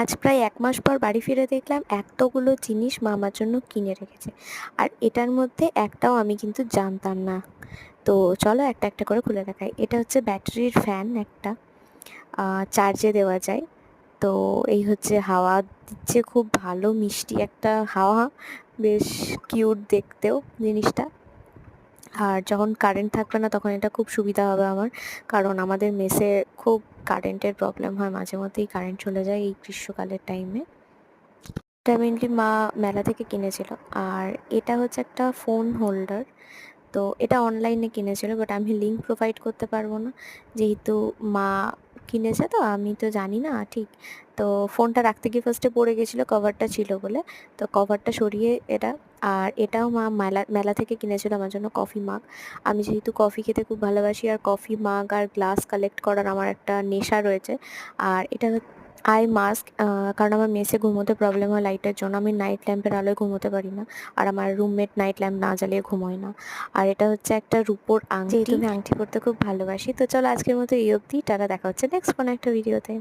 আজ প্রায় ১ মাস পর বাড়ি ফিরে দেখলাম এতগুলো জিনিস মা আমার জন্য কিনে রেখেছে। আর এটার মধ্যে একটাও আমি কিন্তু জানতাম না। তো চলো একটা একটা করে খুলে দেখাই। এটা হচ্ছে ব্যাটারির ফ্যান একটা, চার্জে দেওয়া যায়। তো এই হচ্ছে হাওয়া দিচ্ছে, খুব ভালো মিষ্টি একটা হাওয়া, বেশ কিউট দেখতেও জিনিসটা। আর যখন কারেন্ট থাকবে না তখন এটা খুব সুবিধা হবে আমার, কারণ আমাদের মেসে খুব কারেন্টের প্রবলেম হয়, মাঝে মধ্যেই কারেন্ট চলে যায় এই গ্রীষ্মকালের টাইমে। এটা মেনলি মা মেলা থেকে কিনেছিল। আর এটা হচ্ছে একটা ফোন হোল্ডার। তো এটা অনলাইনে কিনেছিল, বাট আমি লিঙ্ক প্রোভাইড করতে পারবো না, যেহেতু মা কিনেছে তো আমি তো জানি না ঠিক। তো ফোনটা রাখতে গিয়ে ফার্স্টে পড়ে গেছিলো, কভারটা ছিল বলে। তো কভারটা সরিয়ে এটা। আর এটাও মা মেলা মেলা থেকে কিনেছিল আমার জন্য কফি মাগ। আমি যেহেতু কফি খেতে খুব ভালোবাসি, আর কফি মাগ আর গ্লাস কালেক্ট করার আমার একটা নেশা রয়েছে। আর এটা আই মাস্ক, কারণ আমার মেসে ঘুমোতে প্রবলেম হয় লাইটের জন্য, আমি নাইট ল্যাম্পের আলোয় ঘুমোতে পারি না। আর আমার রুমমেট নাইট ল্যাম্প না জ্বালিয়ে ঘুমোয় না। আর এটা হচ্ছে একটা রূপোর আংটি, যেহেতু আমি আংটি পরতে খুব ভালোবাসি। তো চলো আজকের মতো এই অবধি, টাটা, দেখা হচ্ছে নেক্সট কোনো একটা ভিডিওতে।